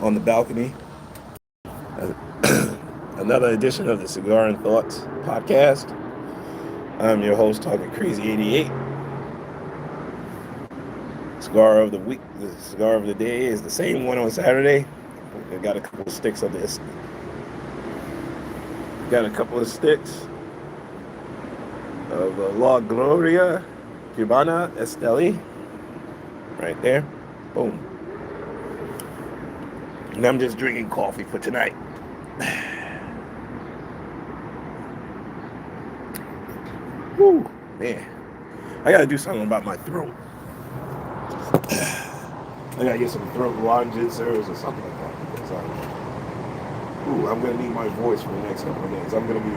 on the balcony. Another edition of the Cigar and Thoughts podcast. I'm your host, Talking Crazy 88. Cigar of the week, the cigar of the day is the same one on Saturday. I got a couple of sticks of this. Got a couple of sticks of La Gloria Cubana Esteli. Right there. Boom. And I'm just drinking coffee for tonight. Woo, man. I gotta do something about my throat. I gotta get some throat lozenges or something like that. Because I'm gonna need my voice for the next couple of days. I'm gonna be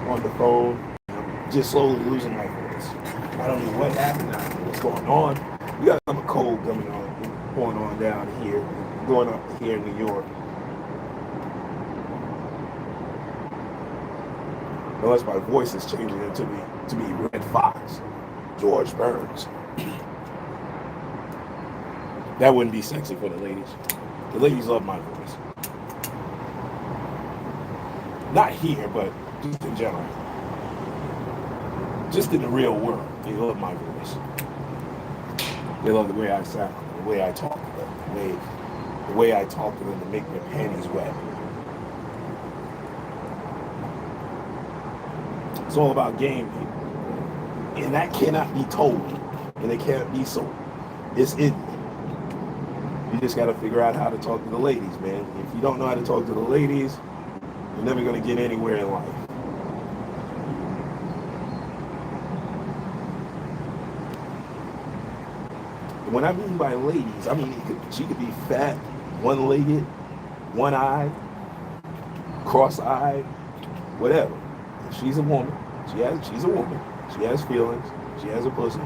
on the phone. I'm just slowly losing my voice. I don't know what happened. I don't know what's going on. We got a cold going on down here, going up here in New York. Unless my voice is changing into to be Red Fox, George Burns. That wouldn't be sexy for the ladies. The ladies love my voice. Not here, but just in general. Just in the real world, they love my voice. They love the way I sound, the way I talk to them, the way I talk to them to make their panties wet. It's all about game, people. And that cannot be told, and it can't be sold. It's in you. You just got to figure out how to talk to the ladies, man. If you don't know how to talk to the ladies, you're never going to get anywhere in life. When I mean by ladies, I mean she could be fat, one-legged, one-eyed, cross-eyed, whatever. If she's a woman, she's a woman. She has feelings. She has a pussy.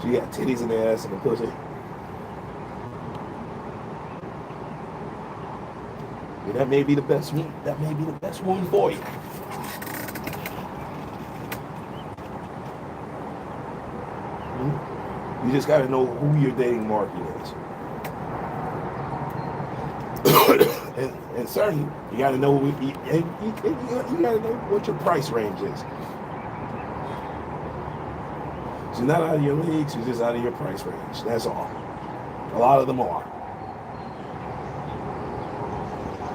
She got titties and ass and a pussy. And that may be the best one. That may be the best one for you. You just got to know who your dating market is. and certainly, you got to know you got to know what your price range is. She's not out of your league, she's just out of your price range. That's all. A lot of them are.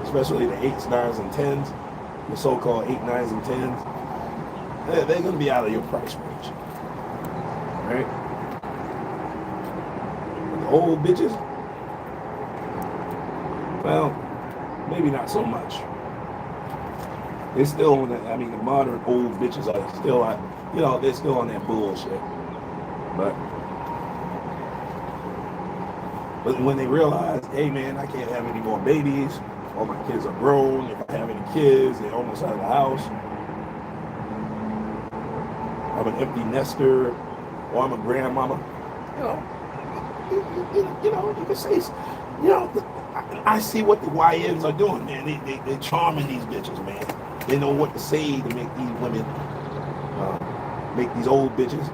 Especially the 8s, 9s, and 10s, the so-called 8, 9s, and 10s. They're going to be out of your price range. Right? Old bitches, well, maybe not so much. They're still on that. I mean, the modern old bitches are still, they're still on that bullshit. But when they realize, hey man, I can't have any more babies, all my kids are grown. If I have any kids, they're almost out of the house. I'm an empty nester, or I'm a grandmama. You can say, I see what the YNs are doing, man. They're charming these bitches, man. They know what to say to make these women, make these old bitches,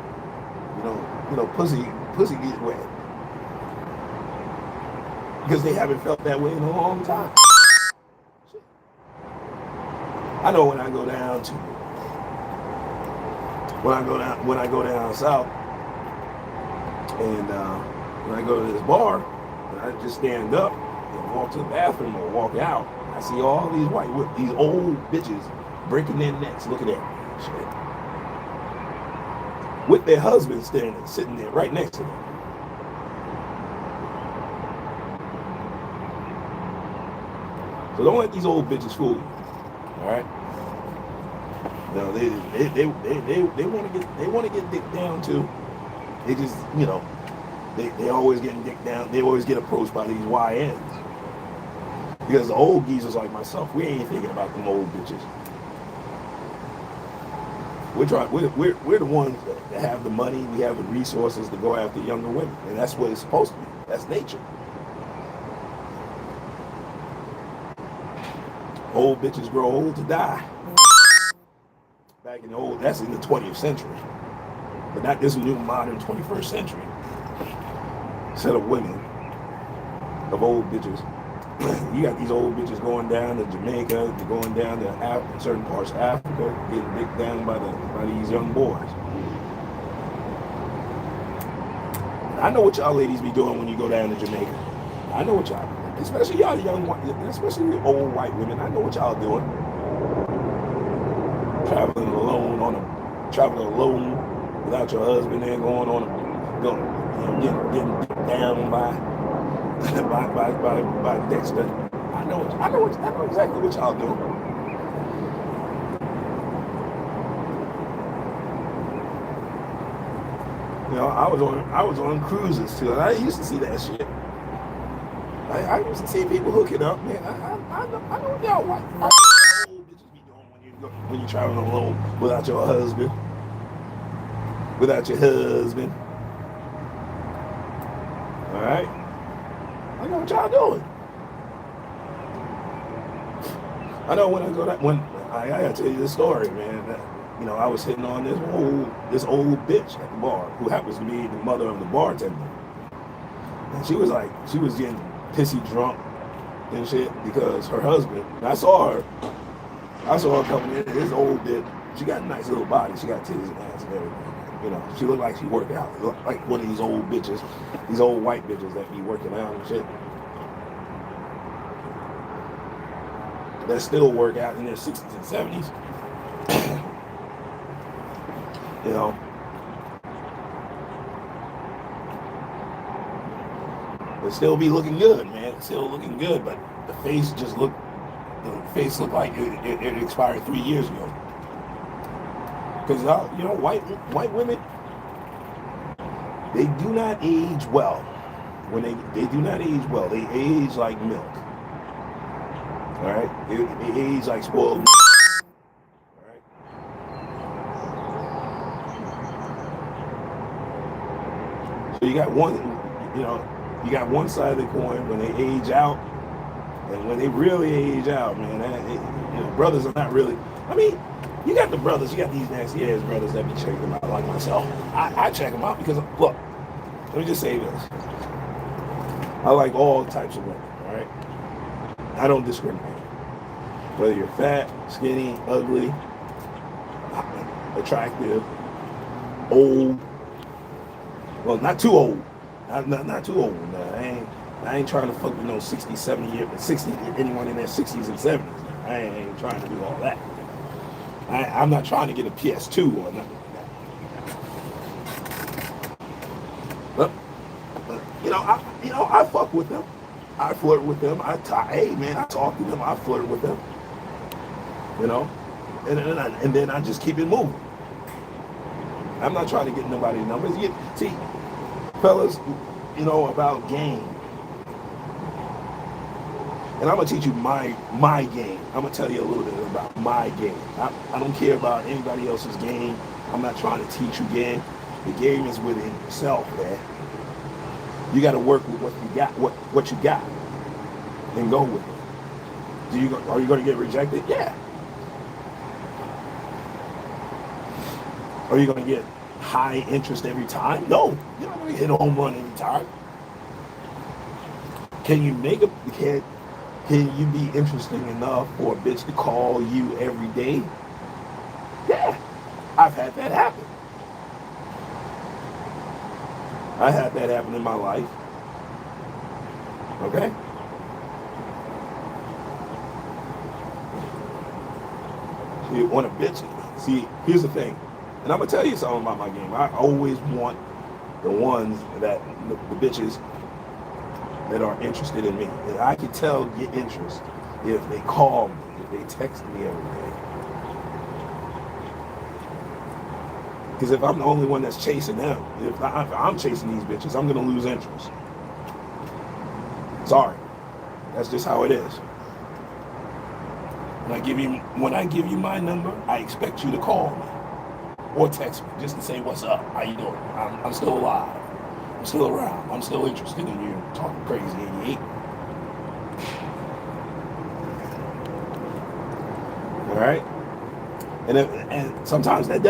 pussy get wet. Because they haven't felt that way in a long time. I know when I go down south, and when I go to this bar, and I just stand up and walk to the bathroom or walk out, I see all these old bitches breaking their necks, looking at me, shit, with their husbands sitting there right next to them. So don't let these old bitches fool you. All right? No, they want to get dick down too. They just, they always getting dick down. They always get approached by these YNs. Because the old geezers like myself, we ain't thinking about them old bitches. We're the ones that have the money, we have the resources to go after younger women. And that's what it's supposed to be. That's nature. Old bitches grow old to die. Back in the old, that's in the 20th century. But not this new modern 21st century. Set of women of old bitches. You got these old bitches going down to Jamaica, going down to certain parts of Africa, getting dicked down by these young boys. I know what y'all ladies be doing when you go down to Jamaica. I know what y'all, especially y'all young, especially the old white women. I know what y'all doing. Traveling alone without your husband there, going on, getting down by Dexter. I know exactly what y'all doing. You know, I was on cruises too, and I used to see that shit. I used to see people hooking up, man. I know what y'all white old bitches be doing when you traveling alone without your husband. All right, I know what y'all doing. I know when I go that when I gotta tell you this story, man. You know, I was hitting on this old bitch at the bar who happens to be the mother of the bartender. And she was getting pissy drunk and shit because her husband, I saw her coming in, this old bitch, she got a nice little body, she got titties and ass and everything. You know, she looked like she worked out, looked like one of these old bitches, these old white bitches that be working out and shit. That still work out in their 60s and 70s. You know, it still be looking good, man. It's still looking good, but the face looked like it expired 3 years ago. Because you know, white women, they do not age well. When they do not age well, they age like milk. All right, they age like spoiled milk. So you got one side of the coin when they age out, and when they really age out, man, brothers are not really. I mean, you got the brothers, you got these nasty ass brothers that be checking them out like myself. I check them out because look, let me just say this: I like all types of women. All right, I don't discriminate. Whether you're fat, skinny, ugly, attractive, old. Well, not too old. Not too old. I ain't trying to fuck with no 60, 70 years, 60, anyone in their 60s and 70s. I ain't trying to do all that. I'm not trying to get a PS2 or nothing like that. I fuck with them. I flirt with them. I talk to them. I flirt with them. You know, and then I just keep it moving. I'm not trying to get nobody's numbers. See, fellas, about game. And I'm going to teach you my game. I'm going to tell you a little bit about my game. I don't care about anybody else's game. I'm not trying to teach you game. The game is within yourself, man. You got to work with what you got, and go with it. Are you going to get rejected? Yeah. Are you going to get high interest every time? No. You're not going to hit a home run every time. Can you be interesting enough for a bitch to call you every day? Yeah. I've had that happen. I had that happen in my life. Okay? See, when a bitch, here's the thing. And I'm going to tell you something about my game. I always want the ones the bitches that are interested in me. And I can tell your interest if they call me, if they text me every day. Because if I'm the only one that's chasing them, if I'm chasing these bitches, I'm going to lose interest. Sorry. That's just how it is. When I give you my number, I expect you to call me or text me just to say, what's up? How you doing? I'm still alive. I'm still around. I'm still interested in you talking crazy and you hate me. All right? And sometimes that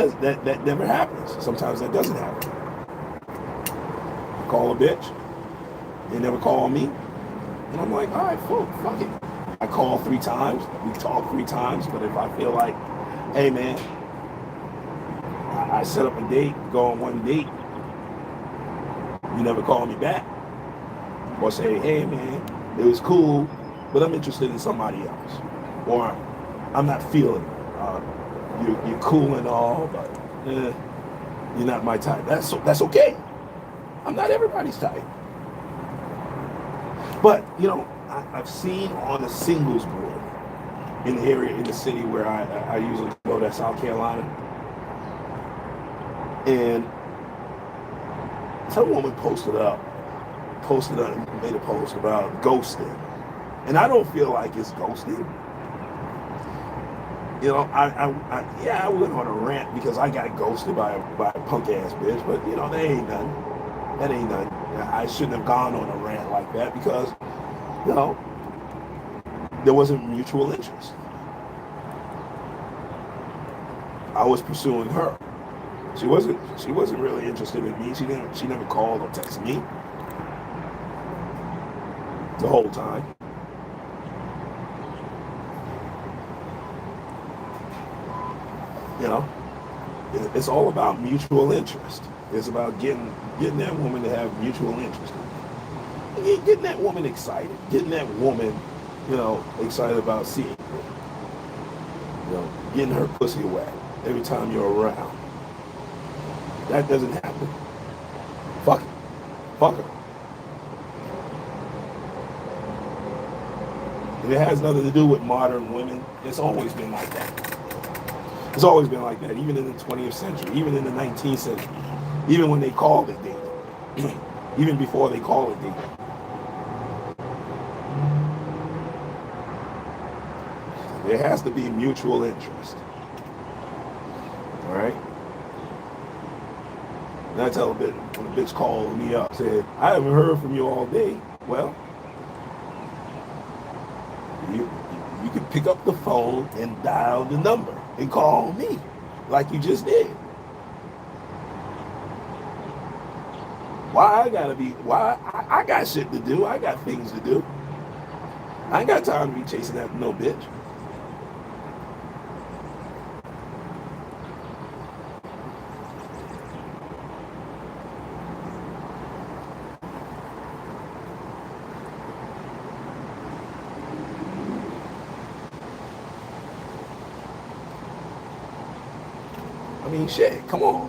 never happens. Sometimes that doesn't happen. I call a bitch. They never call me. And I'm like, all right, fuck it. I call 3 times. We talk 3 times. But if I feel like, hey, man, I set up a date, go on one date, you never call me back. Or say, hey, man, it was cool, but I'm interested in somebody else. Or I'm not feeling it. You're cool and all, but you're not my type. That's okay. I'm not everybody's type. But, I've seen on the singles board in the area, in the city where I usually go, to South Carolina. And some woman made a post about ghosting. And I don't feel like it's ghosting. I went on a rant because I got ghosted by a punk ass bitch, but that ain't nothing. I shouldn't have gone on a rant like that because, there wasn't mutual interest. I was pursuing her. She wasn't really interested in me. She never called or texted me the whole time. It's all about mutual interest. It's about getting that woman to have mutual interest in you. Getting that woman excited. Getting that woman, excited about seeing you. Getting her pussy wet every time you're around. That doesn't happen. Fuck it. Fuck her. And it has nothing to do with modern women. It's always been like that. It's always been like that, even in the 20th century, even in the 19th century, even when they called it dating, even before they called it dating. There has to be mutual interest. All right? And I tell a bitch, when a bitch called me up, said, I haven't heard from you all day. Well, you can pick up the phone and dial the number and call me like you just did. Why I got shit to do. I got things to do. I ain't got time to be chasing after no bitch. I mean, shit, come on.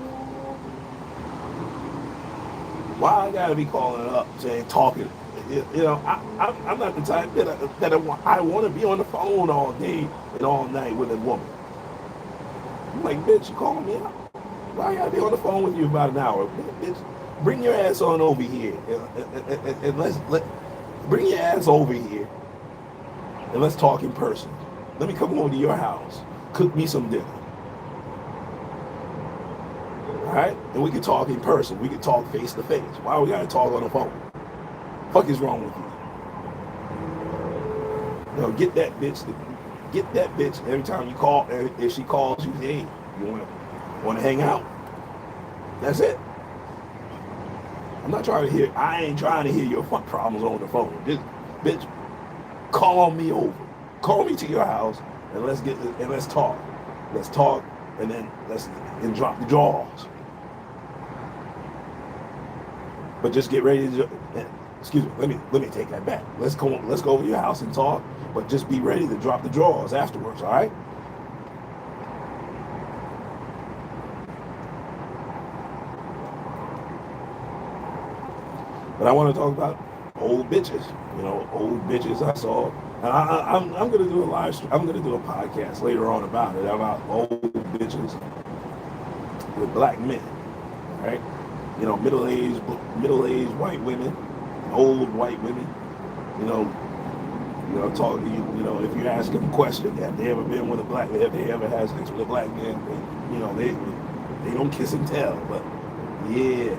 Why I gotta be calling up, saying, talking? I'm not the type that I want to be on the phone all day and all night with a woman. I'm like, bitch, you calling me out? Why I gotta be on the phone with you about an hour? Bitch, bring your ass on over here and bring your ass over here and let's talk in person. Let me come over to your house, cook me some dinner. All right? And we can talk in person. We can talk face to face. Why we gotta talk on the phone? Fuck is wrong with you? Get that bitch every time you call. If she calls you, hey, you want to hang out? That's it. I ain't trying to hear your fuck problems on the phone. Just, bitch, call me over. Call me to your house and let's talk. Let's talk and then let's drop the jaws. But just get ready to. Excuse me. Let me take that back. Let's go over to your house and talk. But just be ready to drop the drawers afterwards. All right. But I want to talk about old bitches. Old bitches I saw. And I'm gonna do a live stream. I'm gonna do a podcast later on about old bitches with black men. All right. Middle-aged white women, old white women, talk. If you ask them a question, have they ever been with a black man? Have they ever had sex with a black man? They don't kiss and tell, but yeah,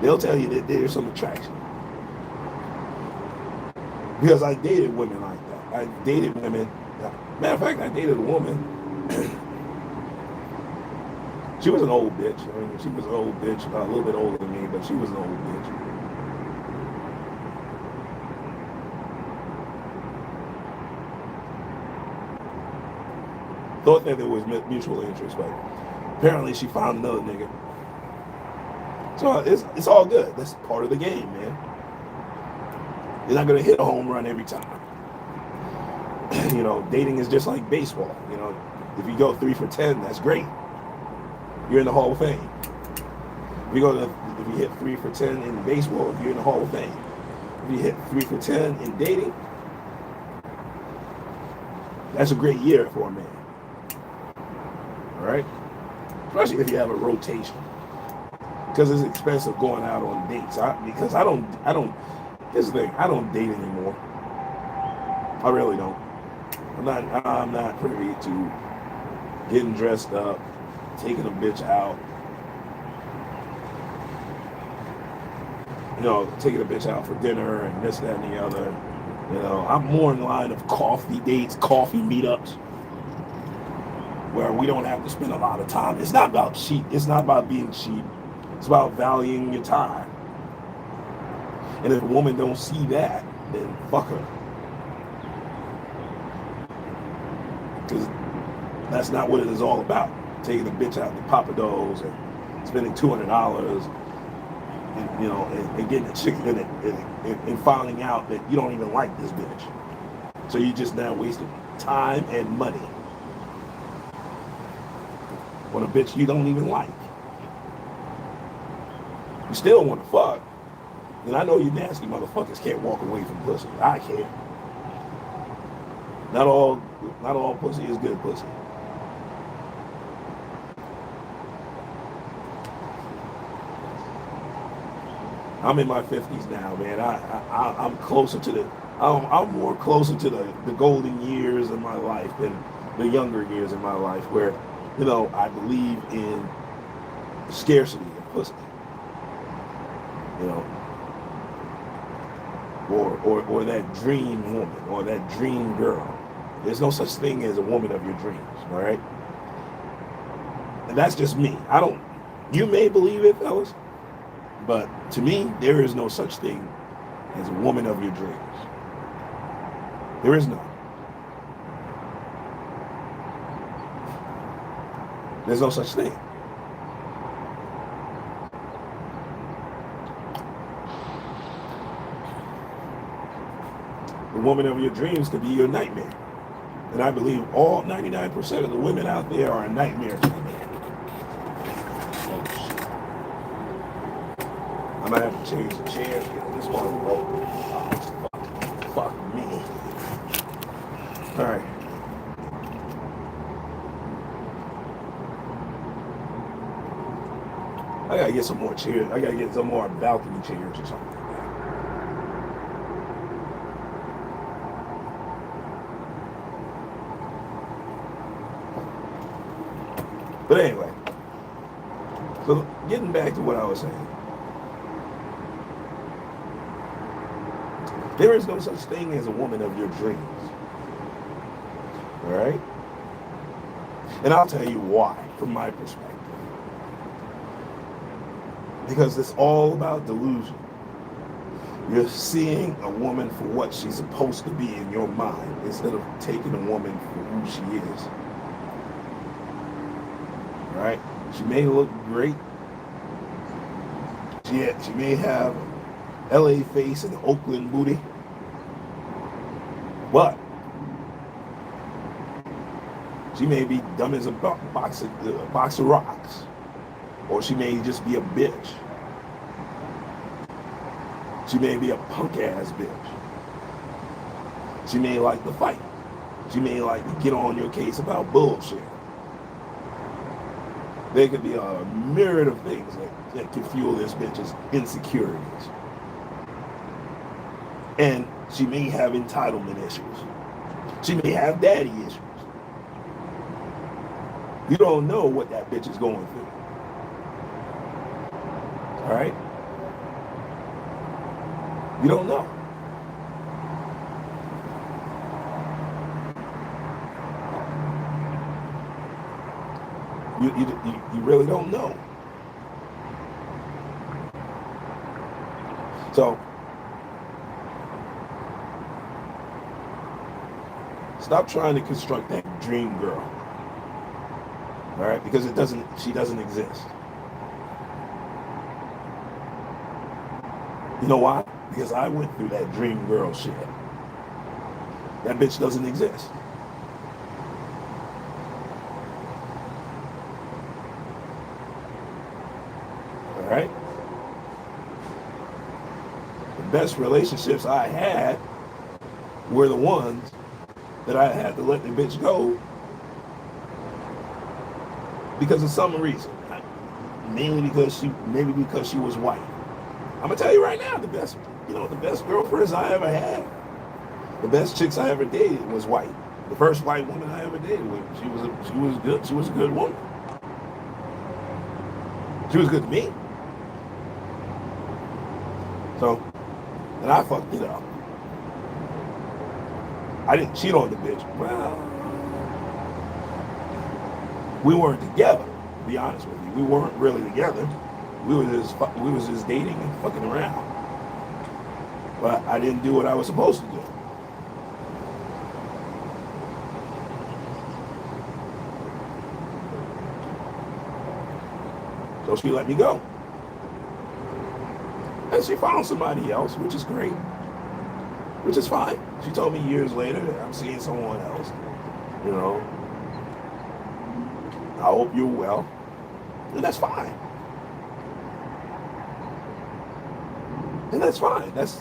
they'll tell you that there's some attraction. Because I dated women like that. I dated women. Matter of fact, I dated a woman. She was an old bitch. She was an old bitch, a little bit older than me, but she was an old bitch. Thought that there was mutual interest, but apparently she found another nigga. So it's all good. That's part of the game, man. You're not gonna hit a home run every time. You know, dating is just like baseball. You know, if you go 3 for 10, that's great. You're in the Hall of Fame. If you hit 3 for 10 in baseball, you're in the Hall of Fame. If you hit 3 for 10 in dating, that's a great year for a man. All right, especially if you have a rotation, because it's expensive going out on dates. Because I don't. Here's the thing: I don't date anymore. I really don't. I'm not privy to getting dressed up, taking a bitch out. You know, taking a bitch out for dinner and this, that, and the other. You know, I'm more in line of coffee dates, coffee meetups, where we don't have to spend a lot of time. It's not about cheap. It's not about being cheap. It's about valuing your time. And if a woman don't see that, then fuck her. Because that's not what it is all about. Taking a bitch out to Papados and spending $200 and, you know, and getting a chick and finding out that you don't even like this bitch. So you just now wasted time and money on a bitch you don't even like. You still want to fuck. And I know you nasty motherfuckers can't walk away from pussy. I can't. Not all pussy is good pussy. I'm in my 50s now, man. I'm closer to I'm more closer to the golden years of my life than the younger years of my life, where, you know, I believe in scarcity of pussy. You know, or that dream woman or that dream girl. There's no such thing as a woman of your dreams, all right? And that's just me. You may believe it, fellas, but to me, there is no such thing as a woman of your dreams. There is none. There's no such thing. The woman of your dreams could be your nightmare. And I believe all 99% of the women out there are a nightmare to me. Oh, shit. I might have to change the chair. This one broke. Oh, fuck me. All right. I gotta get some more chairs. I gotta get some more balcony chairs or something. But anyway, so getting back to what I was saying, there is no such thing as a woman of your dreams. All right? And I'll tell you why, from my perspective. Because it's all about delusion. You're seeing a woman for what she's supposed to be in your mind instead of taking a woman for who she is. Right? She may look great. She may have LA face and Oakland booty. But she may be dumb as a box of rocks. Or she may just be a bitch. She may be a punk ass bitch. She may like to fight. She may like to get on your case about bullshit. There could be a myriad of things that can fuel this bitch's insecurities. And she may have entitlement issues. She may have daddy issues. You don't know what that bitch is going through. All right? You don't know. You really don't know. So, stop trying to construct that dream girl. All right, because she doesn't exist. You know why? Because I went through that dream girl shit. That bitch doesn't exist. All right? The best relationships I had were the ones that I had to let the bitch go because of some reason. Mainly maybe because she was white. I'm gonna tell you right now, the best girlfriends I ever had, the best chicks I ever dated was white. The first white woman I ever dated, she was good. She was a good woman. She was good to me. So, and I fucked it up. I didn't cheat on the bitch. Well, we weren't together. To be honest with you, we weren't really together. We was just dating and fucking around. But I didn't do what I was supposed to do. So she let me go. And she found somebody else, which is great. Which is fine. She told me years later that I'm seeing someone else. You know. I hope you're well. And that's fine. And that's fine. There's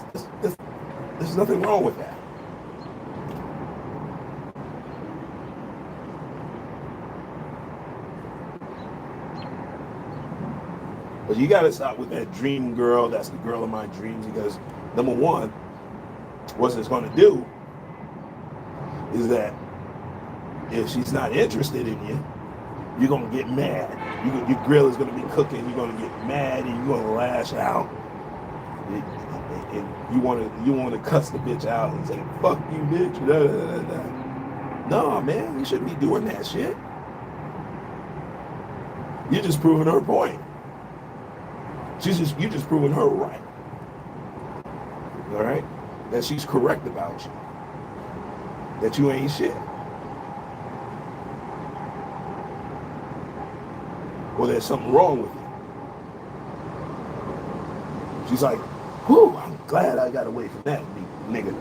nothing wrong with that. But you gotta stop with that dream girl, that's the girl of my dreams, because number one, what it's gonna do is that if she's not interested in you, you're gonna get mad. Your grill is gonna be cooking, you're gonna get mad and you're gonna lash out. And you wanna cuss the bitch out and say, fuck you, bitch. Da, da, da, da. No, man, you shouldn't be doing that shit. You're just proving her point. You're just proving her right. All right? That she's correct about you. That you ain't shit. Or there's something wrong with you. She's like, whew, I'm glad I got away from that nigga.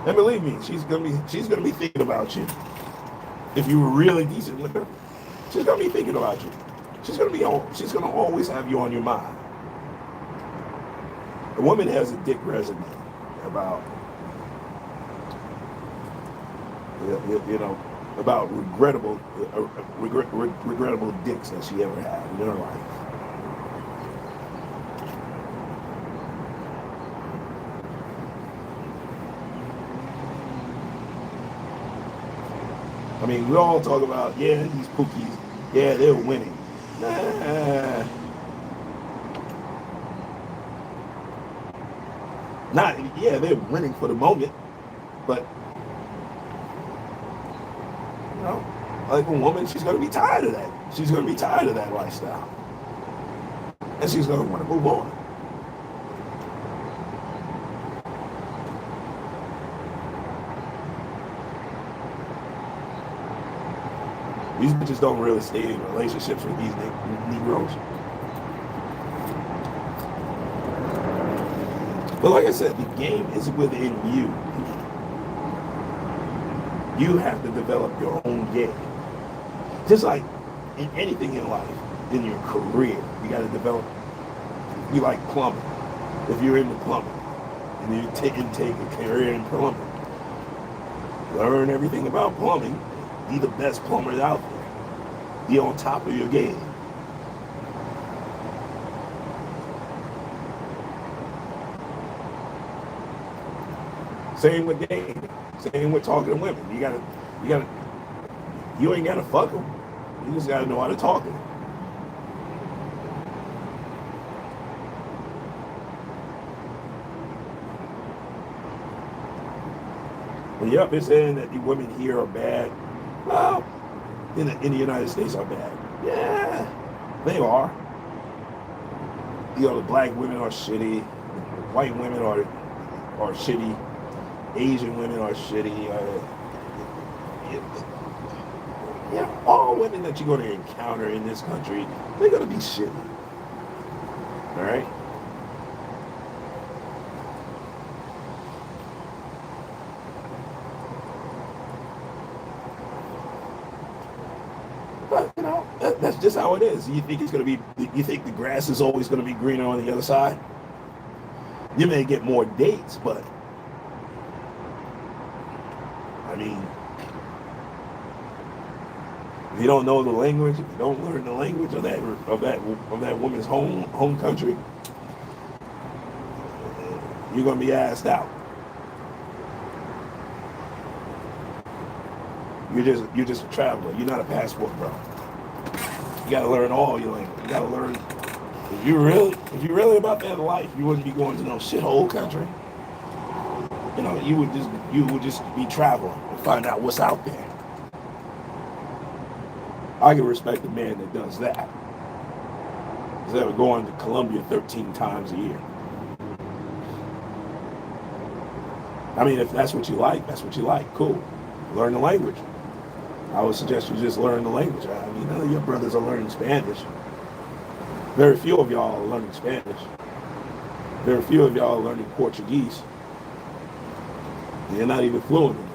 And believe me, she's gonna be thinking about you. If you were really decent with her, she's gonna be thinking about you. She's gonna always have you on your mind. A woman has a dick resume about about regrettable dicks that she ever had in her life. I mean, we all talk about, yeah, these pookies, yeah, they're winning. Nah. Yeah, they're winning for the moment, but, you know, like a woman, she's going to be tired of that. She's going to be tired of that lifestyle. And she's going to want to move on. These bitches don't really stay in relationships with these Negroes. But like I said, the game is within you. You have to develop your own game. Just like in anything in life, in your career, you got to develop. You like plumbing. If you're into plumbing, and you take a career in plumbing, learn everything about plumbing. Be the best plumbers out there. Be on top of your game. Same with dating. Same with talking to women. You ain't gotta fuck them. You just gotta know how to talk to them. When you're up here saying that the women here are bad, well, in the United States are bad. Yeah, they are. The black women are shitty. White women are shitty. Asian women are shitty. Yeah, all women that you're going to encounter in this country, they're going to be shitty. All right? But, that's just how it is. You think you think the grass is always going to be greener on the other side? You may get more dates, but, I mean, if you don't know the language, if you don't learn the language of that woman's home country, you're gonna be asked out. You're just a traveler. You're not a passport, bro. You gotta learn all your language. You gotta learn. If you're really about that life, you wouldn't be going to no shithole country. You would just be traveling and find out what's out there. I can respect a man that does that. Instead of going to Colombia 13 times a year. I mean, if that's what you like, that's what you like. Cool. Learn the language. I would suggest you just learn the language. I mean, none of your brothers are learning Spanish. Very few of y'all are learning Spanish. Very few of y'all are learning Portuguese. You're not even fluent in it.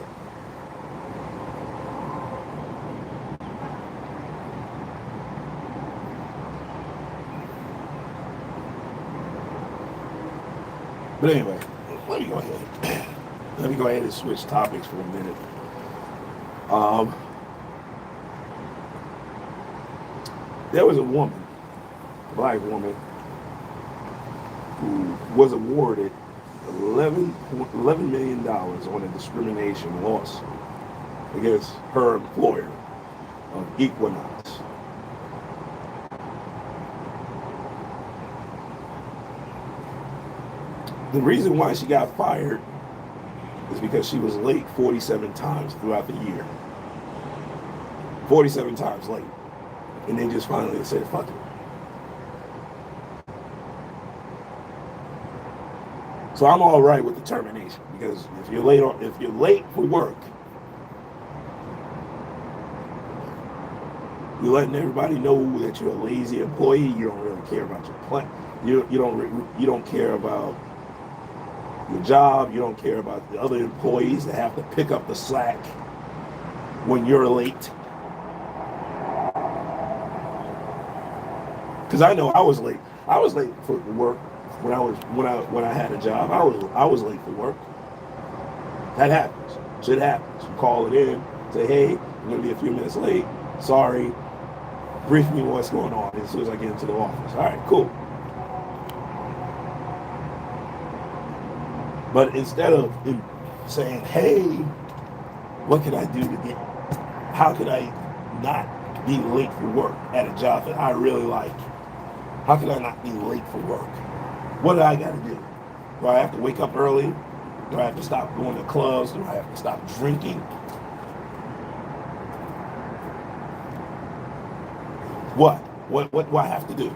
But anyway, let me go ahead and switch topics for a minute. There was a woman, a black woman, who was awarded $11 million on a discrimination loss against her employer of Equinox. The reason why she got fired is because she was late 47 times throughout the year. 47 times late. And they just finally said, fuck it. So I'm all right with the termination, because if you're late for work, you're letting everybody know that you're a lazy employee. You don't really care about your plan. You don't care about your job. You don't care about the other employees that have to pick up the slack when you're late. Because I know I was late. I was late for work when I had a job. I was late for work. That happens. Shit happens. You call it in, say, hey, I'm gonna be a few minutes late. Sorry. Brief me what's going on as soon as I get into the office. All right, cool. But instead of saying, hey, what can I do to get, how can I not be late for work at a job that I really like? How can I not be late for work? What do I got to do? Do I have to wake up early? Do I have to stop going to clubs? Do I have to stop drinking? What do I have to do?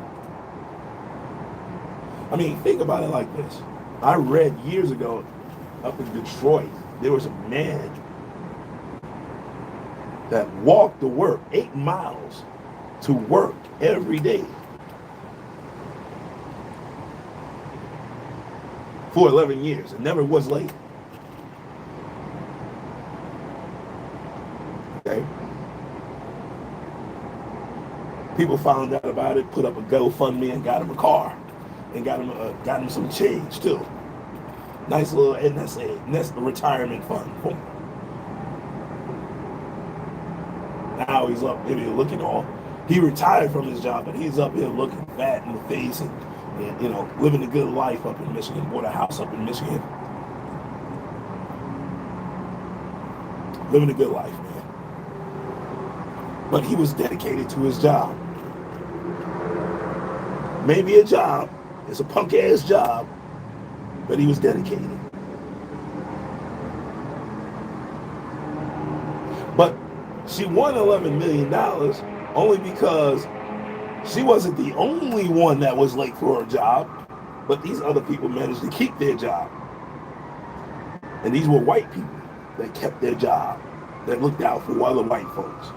I mean, think about it like this. I read years ago up in Detroit, there was a man that walked to work 8 miles to work every day for 11 years and never was late. Okay. People found out about it, put up a GoFundMe and got him a car and got him some change too. Nice little NSA, and that's the retirement fund for him. Now he's up here looking all, he retired from his job, but he's up here looking fat in the face and living a good life up in Michigan, bought a house up in Michigan. Living a good life, man. But he was dedicated to his job. Maybe a job, it's a punk ass job, but he was dedicated. But she won $11 million only because she wasn't the only one that was late for her job. But these other people managed to keep their job. And these were white people that kept their job, that looked out for other white folks.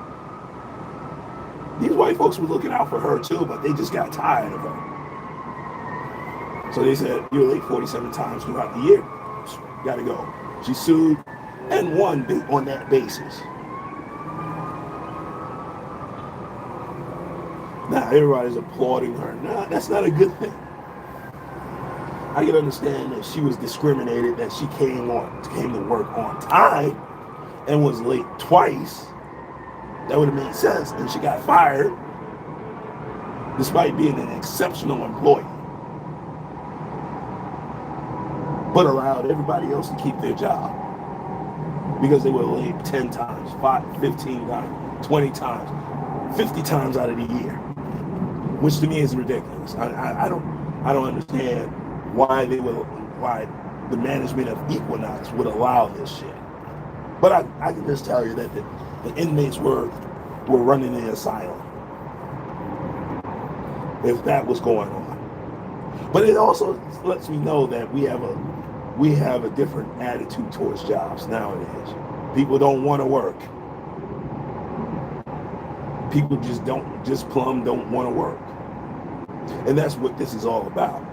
These white folks were looking out for her too, but they just got tired of her. So they said, you're late 47 times throughout the year. Gotta go. She sued and won on that basis. Now everybody's applauding her. Nah, that's not a good thing. I can understand that she was discriminated, that she came to work on time and was late twice. That would have made sense. And she got fired despite being an exceptional employee. But allowed everybody else to keep their job because they were late 10 times, 15 times, 20 times, 50 times out of the year, which to me is ridiculous. I don't understand why the management of Equinox would allow this shit. But I can just tell you that the inmates were running the asylum if that was going on. But it also lets me know that we have a different attitude towards jobs nowadays. People don't want to work. People just plumb don't want to work. And that's what this is all about.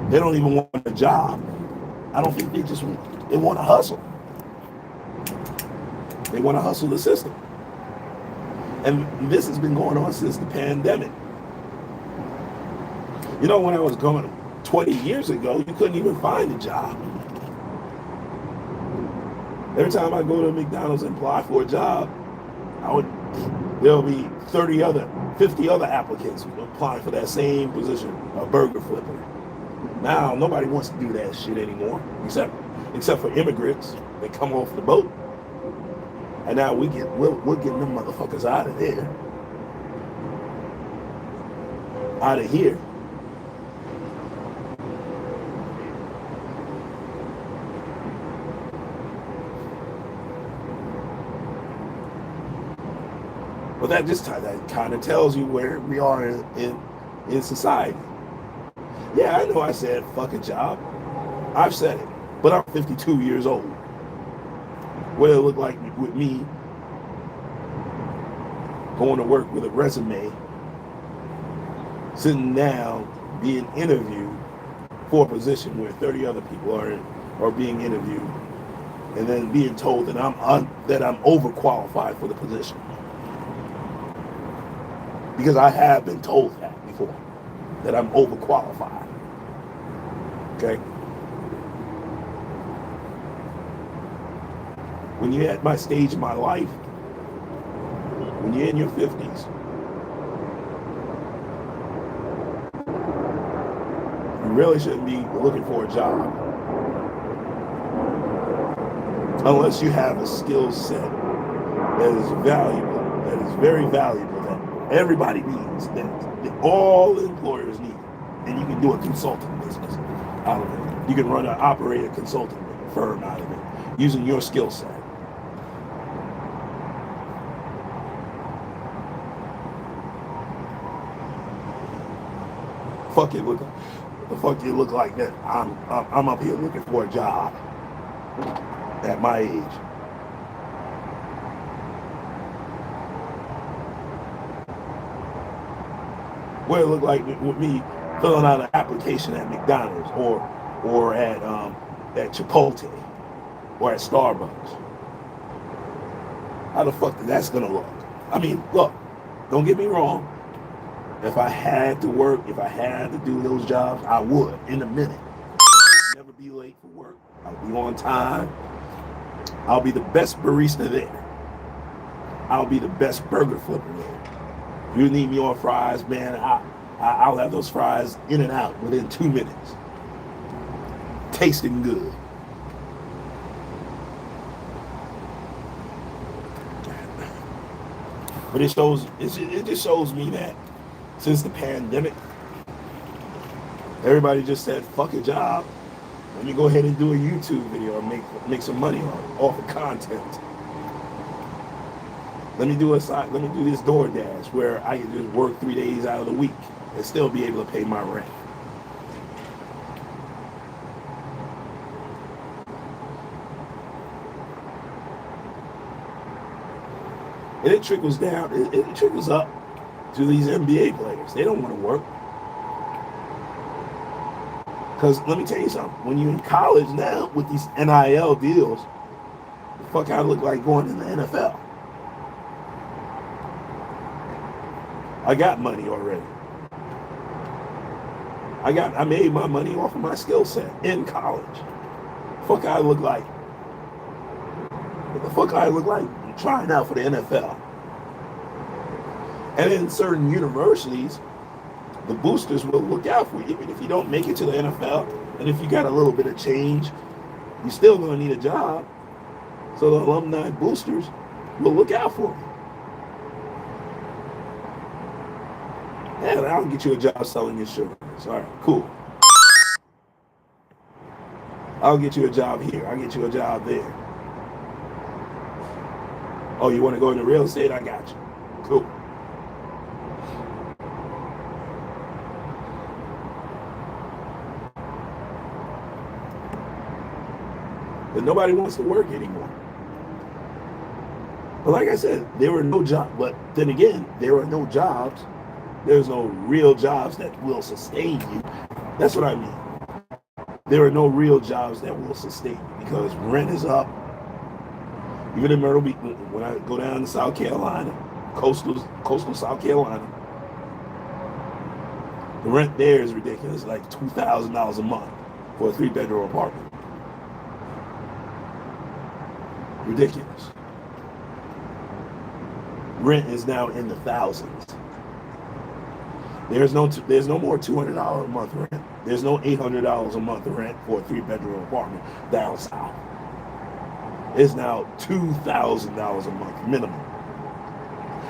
They don't even want a job. I don't think they want to hustle. They want to hustle the system. And this has been going on since the pandemic. You know, when I was going 20 years ago, you couldn't even find a job. Every time I go to McDonald's and apply for a job, there'll be 50 other applicants applying for that same position, a burger flipper. Now, nobody wants to do that shit anymore, except for immigrants that come off the boat. And now we're getting them motherfuckers out of there. Out of here. But that kind of tells you where we are in society. Yeah, I know I said fuck a job. I've said it. But I'm 52 years old. What it look like with me going to work with a resume, sitting down, being interviewed for a position where 30 other people are being interviewed, and then being told that I'm overqualified for the position. Because I have been told that before, that I'm overqualified. Okay? When you're at my stage of my life, when you're in your 50s, you really shouldn't be looking for a job unless you have a skill set that is valuable, that is very valuable, that everybody needs, that all employers need. And you can do a consulting business out of it. You can operate a consulting firm out of it using your skill set. Fuck you look like that I'm up here looking for a job at my age. What it look like with me filling out an application at McDonald's or at Chipotle or at Starbucks. How the fuck that's gonna look? I mean, look, don't get me wrong. If I had to work, if I had to do those jobs, I would in a minute. I would never be late for work. I'll be on time. I'll be the best barista there. I'll be the best burger flipper there. If you need me on fries, man, I'll have those fries in and out within 2 minutes. Tasting good. But it just shows me that since the pandemic, everybody just said, fuck a job. Let me go ahead and do a YouTube video and make some money off of content. Let me do this DoorDash where I can just work 3 days out of the week and still be able to pay my rent. And it trickles down, it trickles up to these NBA players. They don't want to work. Because let me tell you something. When you're in college now with these NIL deals, the fuck I look like going in the NFL. I got money already. I made my money off of my skill set in college. Fuck I look like. What the fuck I look like trying out for the NFL. And in certain universities, the boosters will look out for you. Even if you don't make it to the NFL, and if you got a little bit of change, you're still going to need a job. So the alumni boosters will look out for you. Yeah, I'll get you a job selling insurance. All right, cool. I'll get you a job here. I'll get you a job there. Oh, you want to go into real estate? I got you. Cool. But nobody wants to work anymore. But like I said, there were no jobs. But then again, there are no jobs. There's no real jobs that will sustain you. That's what I mean. There are no real jobs that will sustain you because rent is up. Even in Myrtle Beach, when I go down to South Carolina, coastal South Carolina, the rent there is ridiculous, like $2,000 a month for a 3-bedroom apartment. Ridiculous. Rent is now in the thousands. There's no more $200 a month rent. There's no $800 a month rent for a 3-bedroom apartment down south. It's now $2,000 a month minimum.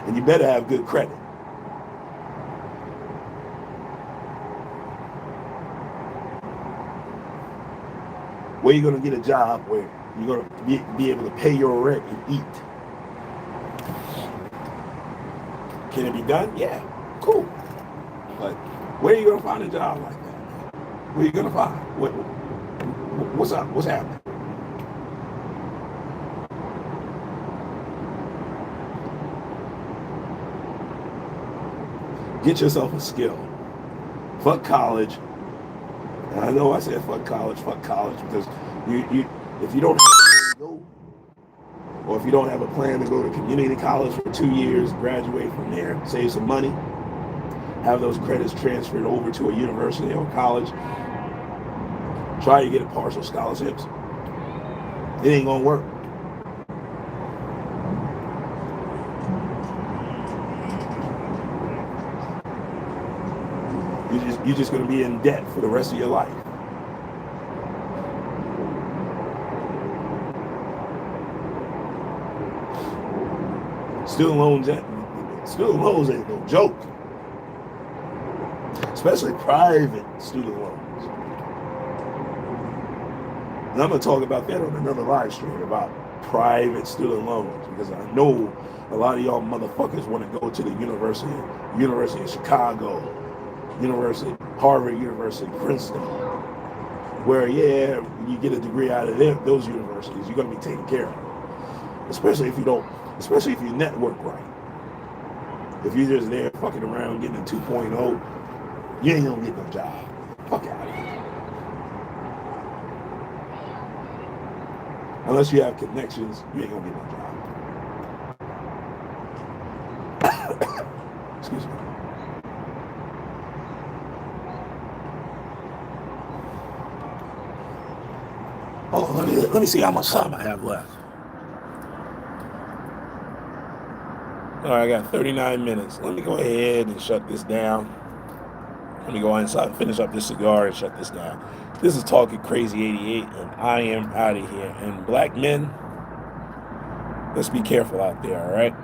And you better have good credit. Where are you going to get a job where you're going to be able to pay your rent and eat? Can it be done? Yeah, cool. But where are you going to find a job like that? Where are you going to find? What's up? What's happening? Get yourself a skill. Fuck college. And I know I said fuck college because you if you don't have the money to go, or if you don't have a plan to go to community college for 2 years, graduate from there, save some money, have those credits transferred over to a university or college, try to get partial scholarships. It ain't gonna work. You're just going to be in debt for the rest of your life. Student loans ain't no joke. Especially private student loans. And I'm going to talk about that on another live stream about private student loans because I know a lot of y'all motherfuckers want to go to the University of Chicago, Harvard University, Princeton, where when you get a degree out of those universities, you're going to be taken care of. Especially if you network right. If you're just there fucking around getting a 2.0, you ain't going to get no job. Fuck out of here. Unless you have connections, you ain't going to get no job. Excuse me. Oh, let me see how much time I have left. All right, I got 39 minutes. Let me go ahead and shut this down. Let me go inside and finish up this cigar and shut this down. This is Talking Crazy 88, and I am out of here. And black men, let's be careful out there, all right?